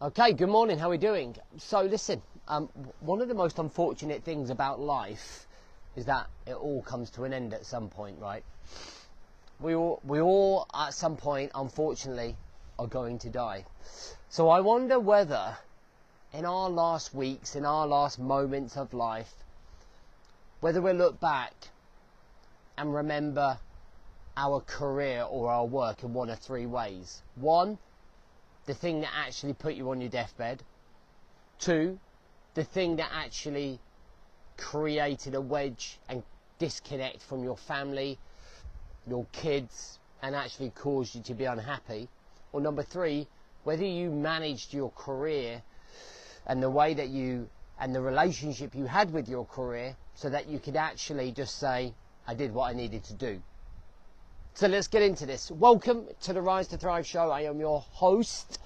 Okay, good morning, how are we doing? So listen, one of the most unfortunate things about life is that it all comes to an end at some point, right? We all at some point, unfortunately, are going to die. So I wonder whether in our last weeks, in our last moments of life, whether we'll look back and remember our career or our work in one of three ways. One, the thing that actually put you on your deathbed. Two, the thing that actually created a wedge and disconnect from your family, your kids, and actually caused you to be unhappy. Or number three, whether you managed your career and the way that you, and the relationship you had with your career, so that you could actually just say, I did what I needed to do. So let's get into this. Welcome to the Rise to Thrive show. I am your host,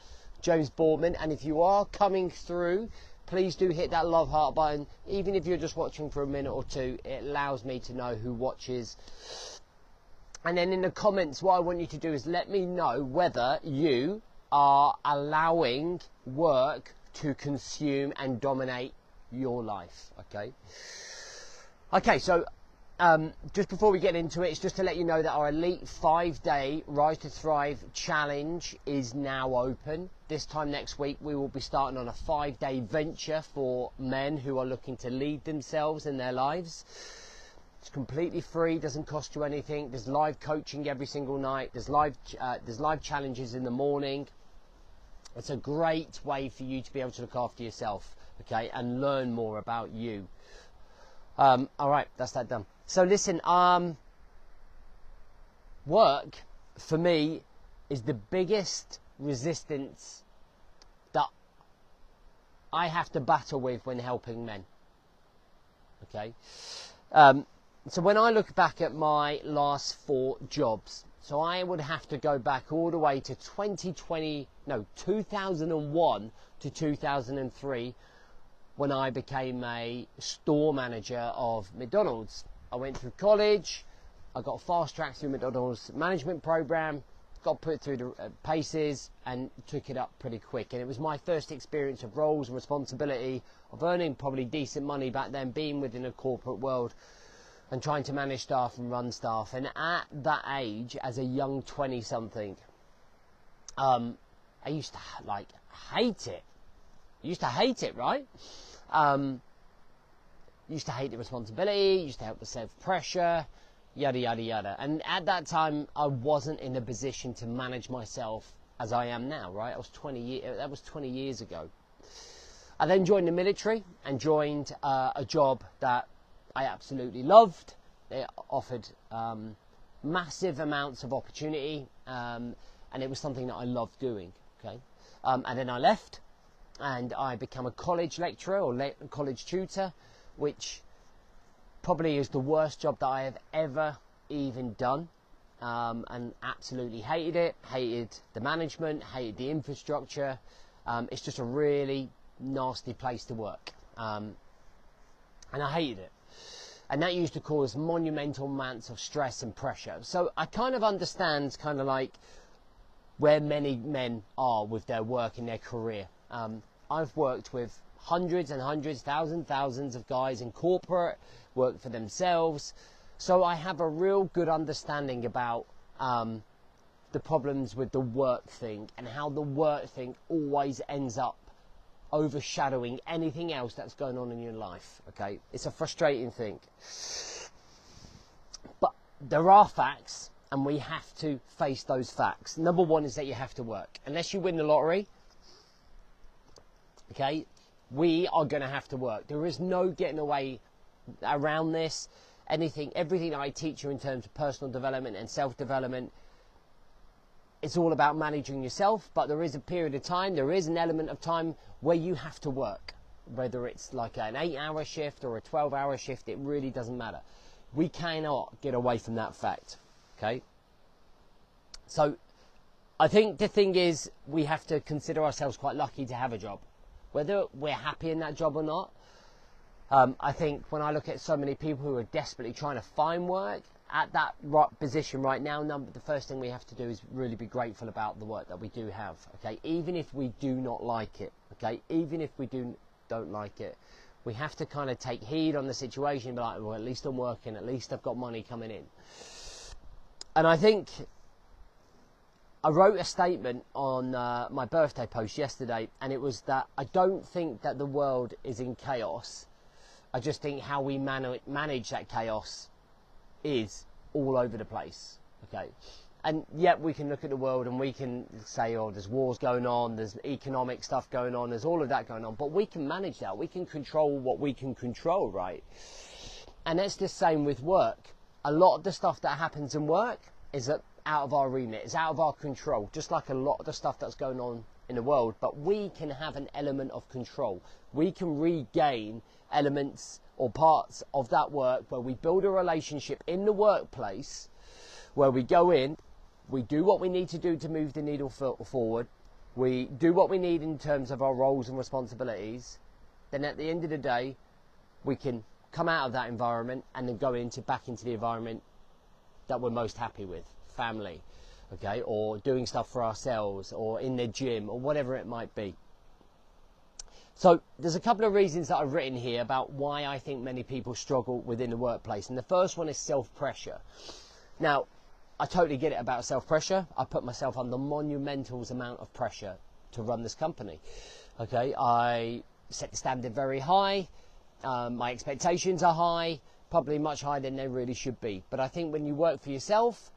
James Boardman, and if you are coming through, please do hit that love heart button. Even if you're just watching for a minute or two, it allows me to know who watches. And then in the comments, what I want you to do is let me know whether you are allowing work to consume and dominate your life. Okay, so just before we get into it, it's just to let you know that our elite 5-day Rise to Thrive challenge is now open. This time next week we will be starting on a 5-day venture for men who are looking to lead themselves in their lives. It's completely free, doesn't cost you anything. There's live coaching every single night. There's live challenges in the morning. It's a great way for you to be able to look after yourself, okay, and learn more about you. All right, that's that done. So listen, work for me is the biggest resistance that I have to battle with when helping men. Okay, so when I look back at my last 4 jobs, so I would have to go back all the way to 2001 to 2003. When I became a store manager of McDonald's. I went through college, I got fast track through McDonald's management program, got put through the paces and took it up pretty quick. And it was my first experience of roles and responsibility, of earning probably decent money back then, being within a corporate world and trying to manage staff and run staff. And at that age, as a young 20-something, I used to hate it. Used to hate it, right? Used to hate the responsibility, used to hate the self-pressure, yada, yada, yada. And at that time, I wasn't in a position to manage myself as I am now, right? That was 20 years ago. I then joined the military and joined a job that I absolutely loved. It offered massive amounts of opportunity, and it was something that I loved doing, okay? And then I left. And I became a college lecturer or college tutor, which probably is the worst job that I have ever even done, and absolutely hated it, hated the management, hated the infrastructure. It's just a really nasty place to work, and I hated it. And that used to cause monumental amounts of stress and pressure. So I kind of understand kind of like where many men are with their work and their career. I've worked with hundreds and hundreds, thousands of guys in corporate, work for themselves. So I have a real good understanding about the problems with the work thing and how the work thing always ends up overshadowing anything else that's going on in your life. Okay, it's a frustrating thing. But there are facts, and we have to face those facts. Number one is that you have to work. Unless you win the lottery, okay, we are going to have to work. There is no getting away around this. Everything that I teach you in terms of personal development and self-development, it's all about managing yourself, but there is a period of time, there is an element of time where you have to work. Whether it's like an 8-hour shift or a 12-hour shift, it really doesn't matter. We cannot get away from that fact, okay? So I think the thing is, we have to consider ourselves quite lucky to have a job. Whether we're happy in that job or not, I think when I look at so many people who are desperately trying to find work, at that position right now, the first thing we have to do is really be grateful about the work that we do have, okay? Even if we do not like it, okay? Even if we don't like it, we have to kind of take heed on the situation and be like, well, at least I'm working, at least I've got money coming in. And I think I wrote a statement on my birthday post yesterday, and it was that I don't think that the world is in chaos. I just think how we manage that chaos is all over the place, okay? And yet we can look at the world and we can say, oh, there's wars going on, there's economic stuff going on, there's all of that going on, but we can manage that. We can control what we can control, right? And it's the same with work. A lot of the stuff that happens in work is out of our remit, it's out of our control, just like a lot of the stuff that's going on in the world, but we can have an element of control. We can regain elements or parts of that work where we build a relationship in the workplace, where we go in, we do what we need to do to move the needle forward, we do what we need in terms of our roles and responsibilities, then at the end of the day, we can come out of that environment and then go back into the environment that we're most happy with, family, okay, or doing stuff for ourselves, or in the gym, or whatever it might be. So there's a couple of reasons that I've written here about why I think many people struggle within the workplace. And the first one is self-pressure. Now, I totally get it about self-pressure. I put myself under monumental amount of pressure to run this company. Okay, I set the standard very high. My expectations are high, probably much higher than they really should be. But I think when you work for yourself,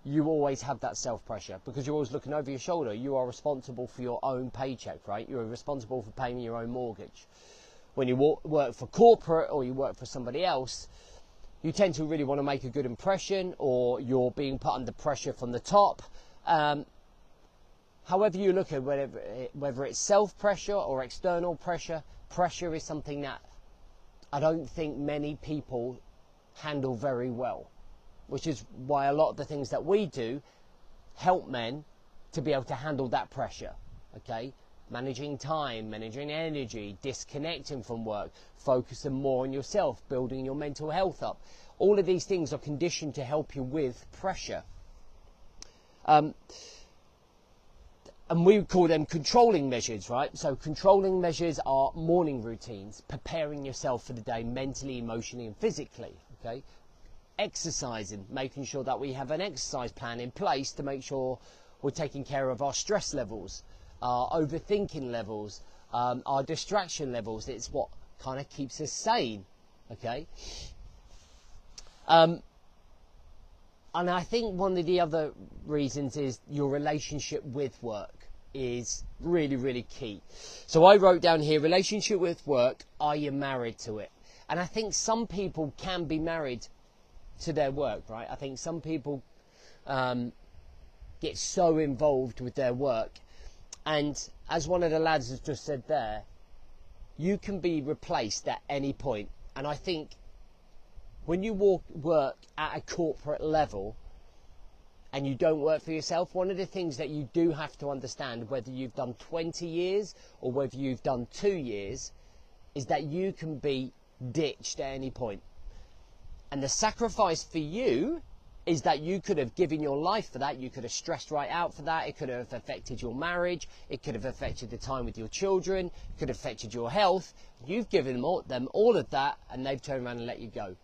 you always have that self-pressure because you're always looking over your shoulder. You are responsible for your own paycheck, right? You're responsible for paying your own mortgage. When you work for corporate or you work for somebody else, you tend to really want to make a good impression, or you're being put under pressure from the top. However you look at whether it's self-pressure or external pressure, pressure is something that I don't think many people handle very well, which is why a lot of the things that we do help men to be able to handle that pressure, okay? Managing time, managing energy, disconnecting from work, focusing more on yourself, building your mental health up. All of these things are conditioned to help you with pressure. And we call them controlling measures, right? So controlling measures are morning routines, preparing yourself for the day mentally, emotionally, and physically, okay? Exercising, making sure that we have an exercise plan in place to make sure we're taking care of our stress levels, our overthinking levels, our distraction levels. It's what kind of keeps us sane, okay? And I think one of the other reasons is your relationship with work is really, really key. So I wrote down here, relationship with work, are you married to it? And I think some people can be married to their work, right? I think some people get so involved with their work, and as one of the lads has just said there, you can be replaced at any point. And I think when you work at a corporate level and you don't work for yourself, one of the things that you do have to understand, whether you've done 20 years or whether you've done 2 years, is that you can be ditched at any point. And the sacrifice for you is that you could have given your life for that. You could have stressed right out for that. It could have affected your marriage. It could have affected the time with your children. It could have affected your health. You've given them all of that, and they've turned around and let you go.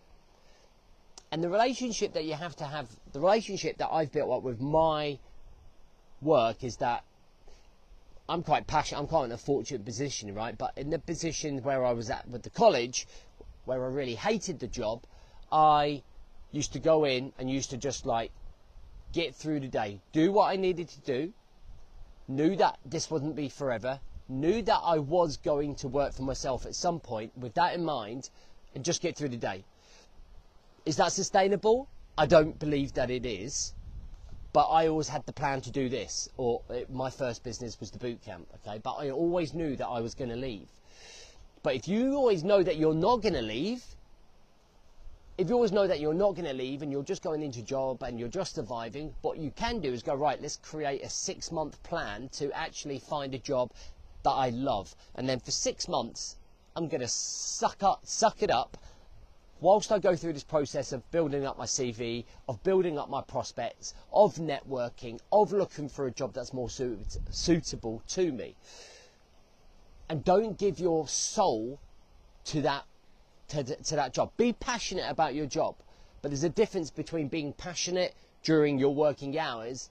And the relationship that you have to have, the relationship that I've built up with my work is that I'm quite passionate. I'm quite in a fortunate position, right? But in the position where I was at with the college, where I really hated the job, I used to go in and used to just like get through the day, do what I needed to do, knew that this wouldn't be forever, knew that I was going to work for myself at some point with that in mind, and just get through the day. Is that sustainable? I don't believe that it is, but I always had the plan to do this, or my first business was the boot camp, okay? But I always knew that I was going to leave. But if you always know that you're not going to leave, if you always know that you're not going to leave and you're just going into a job and you're just surviving, what you can do is go, right, let's create a 6-month plan to actually find a job that I love. And then for 6 months, I'm going to suck it up, whilst I go through this process of building up my CV, of building up my prospects, of networking, of looking for a job that's more suitable to me. And don't give your soul to that job. Be passionate about your job, but there's a difference between being passionate during your working hours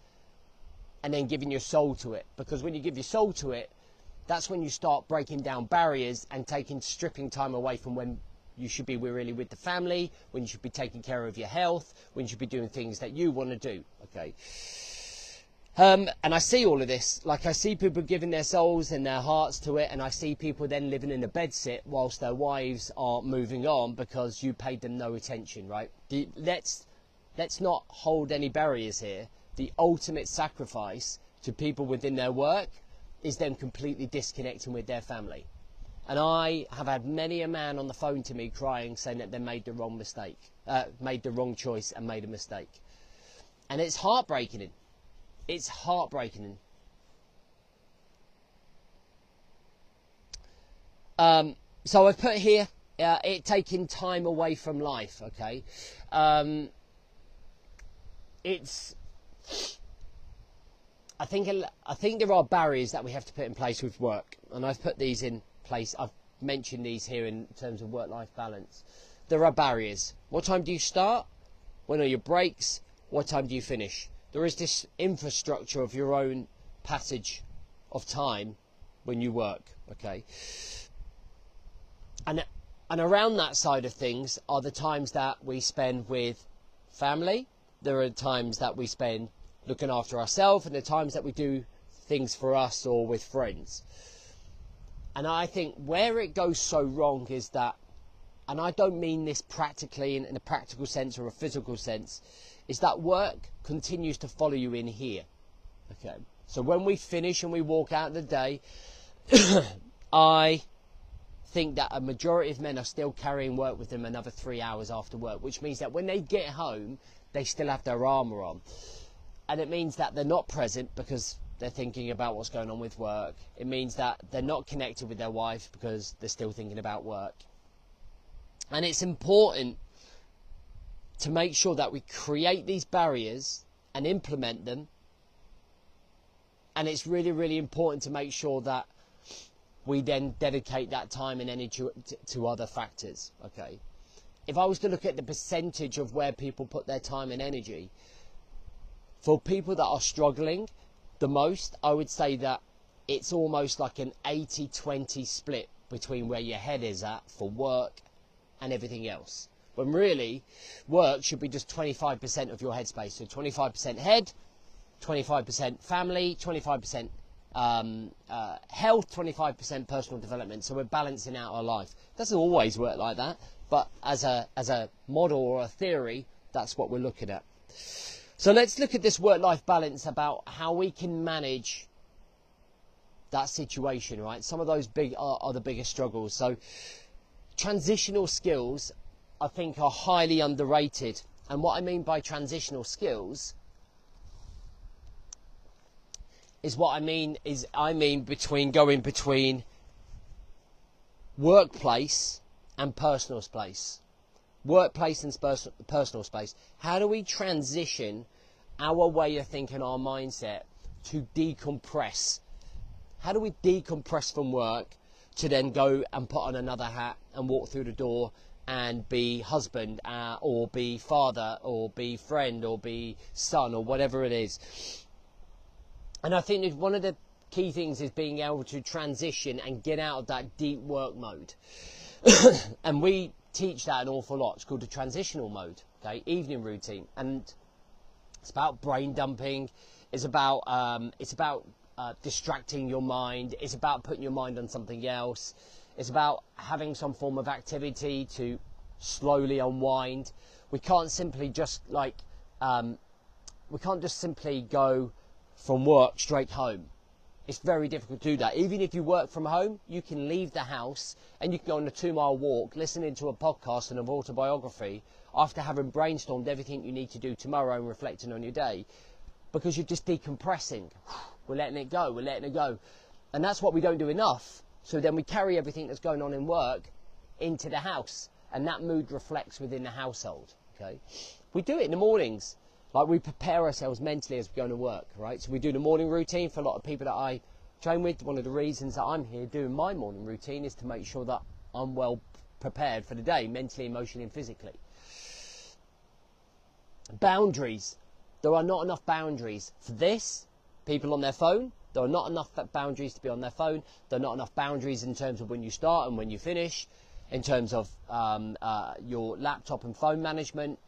and then giving your soul to it. Because when you give your soul to it, that's when you start breaking down barriers and stripping time away from when you should be really with the family, when you should be taking care of your health, when you should be doing things that you want to do. Okay. And I see all of this. Like, I see people giving their souls and their hearts to it, and I see people then living in a bedsit whilst their wives are moving on because you paid them no attention, right? Let's not hold any barriers here. The ultimate sacrifice to people within their work is them completely disconnecting with their family. And I have had many a man on the phone to me crying, saying that they made the wrong mistake, made the wrong choice and made a mistake. And it's heartbreaking. It's heartbreaking. So I've put here, it taking time away from life, okay? I think there are barriers that we have to put in place with work, and I've put these in place. I've mentioned these here in terms of work-life balance. There are barriers. What time do you start? When are your breaks? What time do you finish? There is this infrastructure of your own passage of time when you work, okay? And around that side of things are the times that we spend with family. There are times that we spend looking after ourselves, and the times that we do things for us or with friends. And I think where it goes so wrong is that, and I don't mean this practically in a practical sense or a physical sense, is that work continues to follow you in here. Okay. So when we finish and we walk out the day, I think that a majority of men are still carrying work with them another 3 hours after work, which means that when they get home, they still have their armour on. And it means that they're not present because they're thinking about what's going on with work. It means that they're not connected with their wife because they're still thinking about work. And it's important to make sure that we create these barriers and implement them. And it's really, really important to make sure that we then dedicate that time and energy to other factors. Okay. If I was to look at the percentage of where people put their time and energy, for people that are struggling the most, I would say that it's almost like an 80-20 split between where your head is at for work and everything else. When really, work should be just 25% of your headspace. So 25% head, 25% family, 25% health, 25% personal development. So we're balancing out our life. It doesn't always work like that, but as a model or a theory, that's what we're looking at. So let's look at this work-life balance, about how we can manage that situation, right? Some of those are the biggest struggles. So transitional skills, I think, are highly underrated. And what I mean by transitional skills is going between workplace and personal space. Workplace and personal space. How do we transition our way of thinking, our mindset, to decompress? How do we decompress from work to then go and put on another hat and walk through the door and be husband or be father or be friend or be son or whatever it is? And I think that one of the key things is being able to transition and get out of that deep work mode. And we teach that an awful lot. It's called the Transitional Mode, okay, evening routine, and it's about brain dumping. It's about distracting your mind. It's about putting your mind on something else. It's about having some form of activity to slowly unwind. We can't simply just go from work straight home. It's very difficult to do that. Even if you work from home, you can leave the house and you can go on a 2-mile walk, listening to a podcast and an autobiography after having brainstormed everything you need to do tomorrow and reflecting on your day, because you're just decompressing. We're letting it go. We're letting it go. And that's what we don't do enough. So then we carry everything that's going on in work into the house. and that mood reflects within the household. Okay, we do it in the mornings, like we prepare ourselves mentally as we go to work, right? So we do the morning routine. For a lot of people that I train with, one of the reasons that I'm here doing my morning routine is to make sure that I'm well prepared for the day, mentally, emotionally and physically. Boundaries. There are not enough boundaries for this. People on their phone. There are not enough boundaries to be on their phone. There are not enough boundaries in terms of when you start and when you finish, in terms of your laptop and phone management.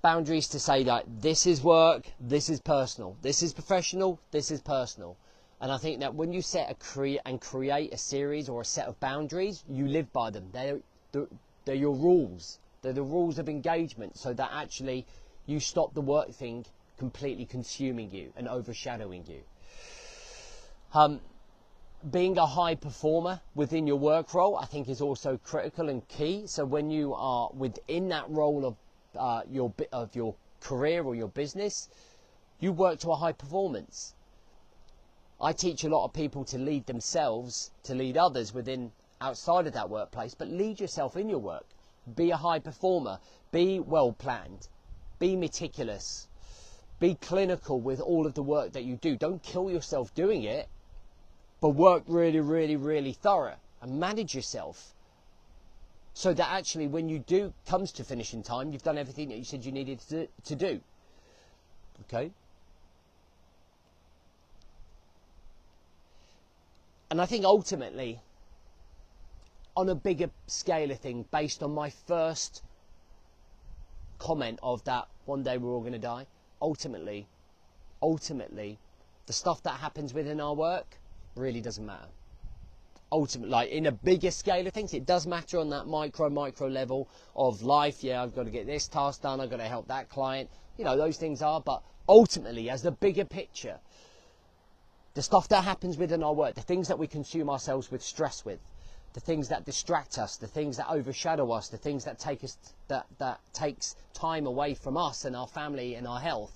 Boundaries to say that this is work, this is personal, this is professional, this is personal. And I think that when you set create a series or a set of boundaries, you live by them. They're your rules. They're the rules of engagement, so that actually you stop the work thing completely consuming you and overshadowing you. Being a high performer within your work role, I think, is also critical and key. So when you are within that role of your career or your business, you work to a high performance. I teach a lot of people to lead themselves, to lead others outside of that workplace, but lead yourself in your work. Be a high performer. Be well planned. Be meticulous. Be clinical with all of the work that you do. Don't kill yourself doing it, but work really, really, really thorough and manage yourself so that actually when you comes to finishing time, you've done everything that you said you needed to do. Okay? And I think ultimately, on a bigger scale of thing, based on my first comment of that one day we're all going to die, ultimately, the stuff that happens within our work really doesn't matter. Ultimately, like in a bigger scale of things, it does matter on that micro level of life. Yeah, I've got to get this task done, I've got to help that client. You know, those things are, but ultimately, as the bigger picture, the stuff that happens within our work, the things that we consume ourselves with stress with, the things that distract us, the things that overshadow us, the things that take us that takes time away from us and our family and our health,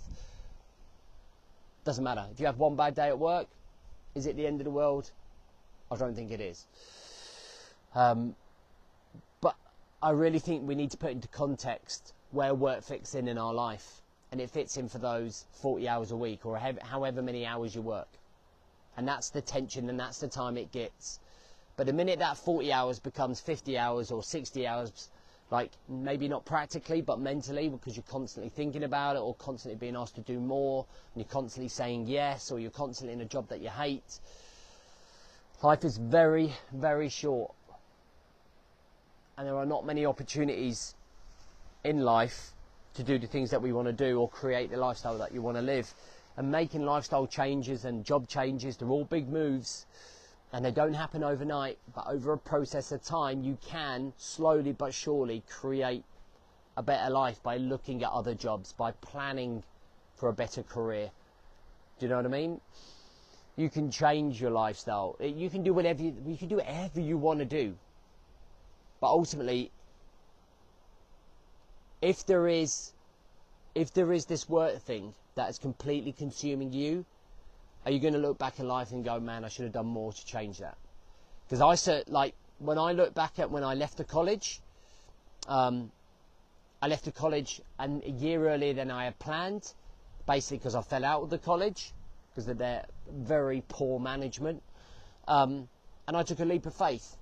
doesn't matter. If you have one bad day at work, is it the end of the world? I don't think it is. But I really think we need to put into context where work fits in our life, and it fits in for those 40 hours a week or however many hours you work. And that's the tension and that's the time it gets. But the minute that 40 hours becomes 50 hours or 60 hours, like maybe not practically but mentally, because you're constantly thinking about it or constantly being asked to do more and you're constantly saying yes, or you're constantly in a job that you hate, life is very, very short. And there are not many opportunities in life to do the things that we want to do or create the lifestyle that you want to live. And making lifestyle changes and job changes, they're all big moves and they don't happen overnight, but over a process of time you can slowly but surely create a better life by looking at other jobs, by planning for a better career. Do you know what I mean? You can change your lifestyle. You can do whatever you want to do. But ultimately, if there is this work thing that is completely consuming you, are you going to look back in life and go, man, I should have done more to change that? Because when I look back at when I left the college, and a year earlier than I had planned, basically because I fell out of the college because of their very poor management, and I took a leap of faith.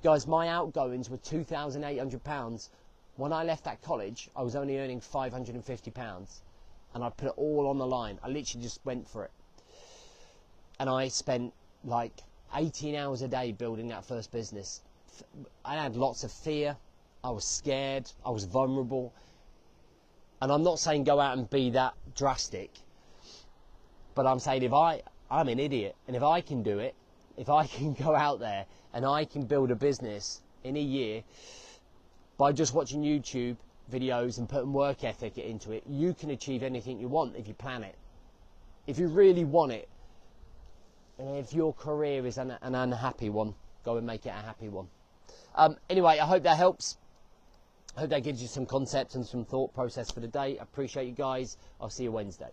Guys, my outgoings were £2,800. When I left that college, I was only earning £550, and I put it all on the line. I literally just went for it. And I spent like 18 hours a day building that first business. I had lots of fear. I was scared. I was vulnerable. And I'm not saying go out and be that drastic, but I'm saying I'm an idiot, and if I can do it, if I can go out there and I can build a business in a year by just watching YouTube videos and putting work ethic into it, you can achieve anything you want if you plan it. If you really want it. And if your career is an unhappy one, go and make it a happy one. Anyway, I hope that helps. I hope that gives you some concept and some thought process for the day. I appreciate you guys. I'll see you Wednesday.